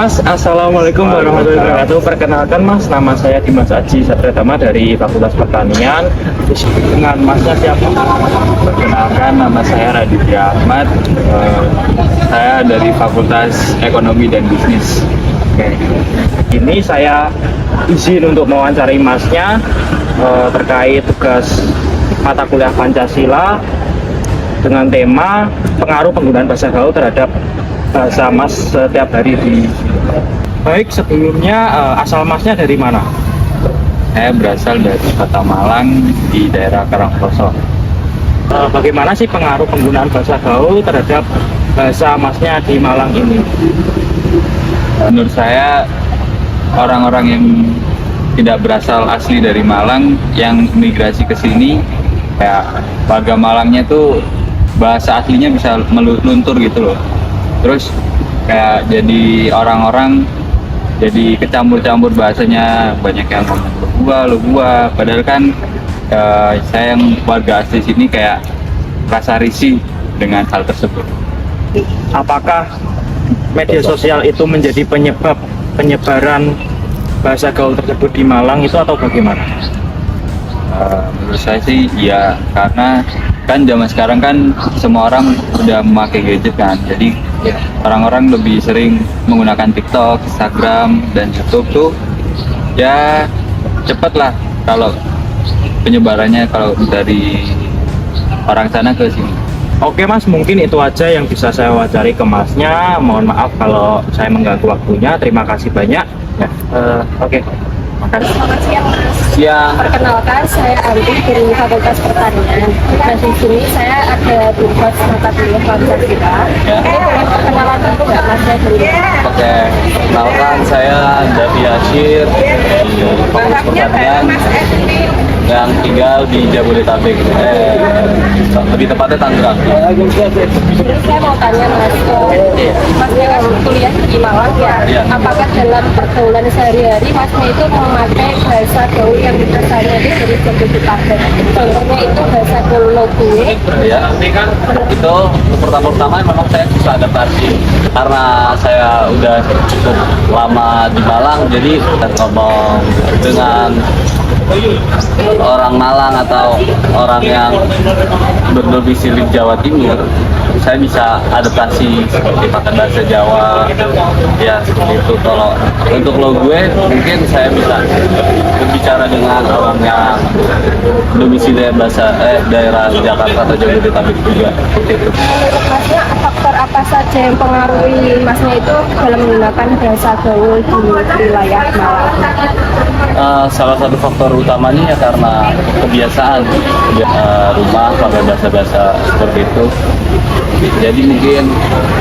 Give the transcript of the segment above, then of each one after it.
Mas, Assalamualaikum warahmatullahi wabarakatuh. Perkenalkan Mas, nama saya Dimas Aji Satratama dari Fakultas Pertanian. Dengan Masnya siapa? Perkenalkan, nama saya Raditya Ahmad. Saya dari Fakultas Ekonomi dan Bisnis. Oke. Ini saya izin untuk mewawancari Masnya terkait tugas mata kuliah Pancasila dengan tema pengaruh penggunaan bahasa gaul terhadap bahasa Mas setiap hari di. Baik, sebelumnya asal Masnya dari mana? Saya berasal dari Kota Malang di daerah Karangploso. Bagaimana sih pengaruh penggunaan bahasa gaul terhadap bahasa Masnya di Malang ini? Menurut saya, orang-orang yang tidak berasal asli dari Malang yang migrasi ke sini, kayak warga Malangnya tuh bahasa aslinya bisa meluntur gitu loh. Terus kayak jadi orang-orang jadi kecampur-campur bahasanya, banyak yang ngomong lo gua, padahal kan saya yang warga asli sini kayak rasa risih dengan hal tersebut. Apakah media sosial itu menjadi penyebab penyebaran bahasa gaul tersebut di Malang itu atau bagaimana? Menurut saya sih ya, karena kan zaman sekarang kan semua orang udah memakai gadget kan, jadi orang-orang lebih sering menggunakan TikTok, Instagram, dan YouTube tuh ya cepet lah kalau penyebarannya kalau dari orang sana ke sini. Oke Mas, mungkin itu aja yang bisa saya wawancari ke Masnya. Mohon maaf kalau saya mengganggu waktunya. Terima kasih banyak. Ya, oke. Makasih. Selamat siang Mas. Siang. Perkenalkan, saya Anti dari Fakultas Pertanian. Nah, di sini saya ada tugas mata kuliah Pancasila. Ya. Ini boleh perkenalan dulu nggak Mas? Saya dulu. Oke, kenalkan saya Davi Ashir di Fakultas Pertanian yang tinggal di Jabodetabek, lebih tepatnya Tangerang. Terus saya mau tanya Mas, Masnya kan kuliah di Malang ya? Iya. Apakah dalam pergaulan sehari-hari Masnya itu memakai bahasa gaul yang dasarnya itu dari Jabodetabek? Contohnya itu bahasa gaul lo gue. Ya, itu pertama-tama memang saya susah adaptasi karena saya udah cukup lama di Malang, jadi ngomong dengan orang Malang atau orang yang berdomisili di Jawa Timur, saya bisa adaptasi seperti pakai bahasa Jawa, ya seperti itu. Kalau untuk lo gue, mungkin saya bisa berbicara dengan orang yang domisili daerah Jakarta atau Jabodetabek juga, seperti itu. Menurut Masnya, faktor apa saja yang mempengaruhi Masnya itu dalam menggunakan bahasa gaul di wilayah Malang? Salah satu faktor utamanya ya karena kebiasaan rumah pakai bahasa-bahasa seperti itu, jadi mungkin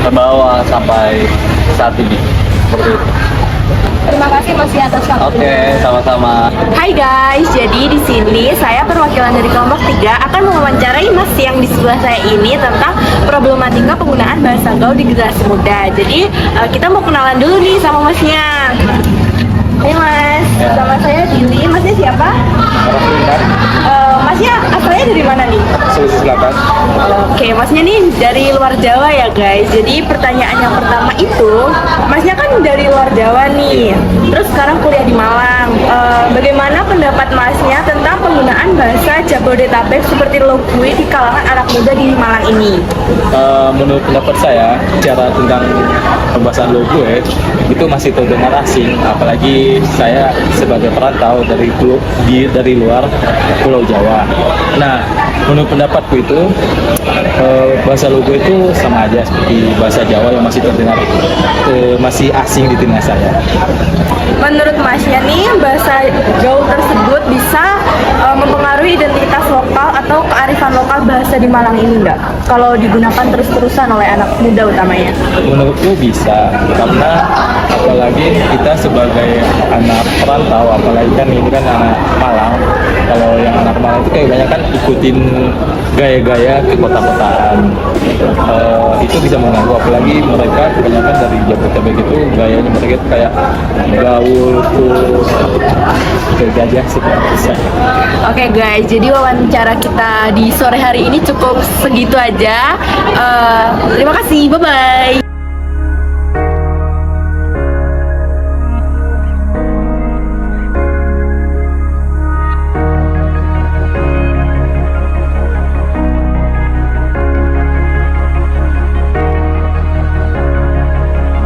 terbawa sampai saat ini seperti itu. Terima kasih Mas ya atas waktunya. Oke, sama-sama. Hai guys, jadi di sini saya perwakilan dari kelompok 3 akan mewawancarai Mas yang di sebelah saya ini tentang problematika penggunaan bahasa gaul di generasi muda. Jadi kita mau kenalan dulu nih sama Masnya. Hai Mas, sama saya Dili. Masnya siapa? Masnya asalnya dari mana nih? Sulawesi Selatan. Oke, Masnya nih dari luar Jawa ya guys. Jadi pertanyaan yang pertama itu, Masnya kan dari luar Jawa nih, terus sekarang kuliah di Malang. Bagaimana pendapat Masnya tentang penggunaan bahasa Jabodetabek seperti lo gue di kalangan anak muda di Malang ini? Menurut pendapat saya, cara tentang pembahasan lo gue itu masih terdengar asing, apalagi saya sebagai perantau dari luar Pulau Jawa. Nah, menurut pendapatku itu bahasa logo itu sama aja seperti bahasa Jawa yang masih terdengar masih asing di telinga saya. Menurut Masnya nih, bahasa gaul tersebut bisa mempengaruhi identitas lokal atau kearifan lokal bahasa di Malang ini enggak? Kalau digunakan terus-terusan oleh anak muda utamanya? Menurutku bisa, karena apalagi kita sebagai anak perantau, apalagi kan ini kan anak Malang. Kalau yang anak Malang itu kayak banyak kan ikutin gaya-gaya ke kota-kotaan. Itu bisa mengganggu, apalagi mereka kebanyakan dari Jabodetabek itu gayanya mereka itu kayak gaul tuh gajah sih. Oke guys, jadi wawancara kita di sore hari ini cukup segitu aja. Terima kasih, bye-bye.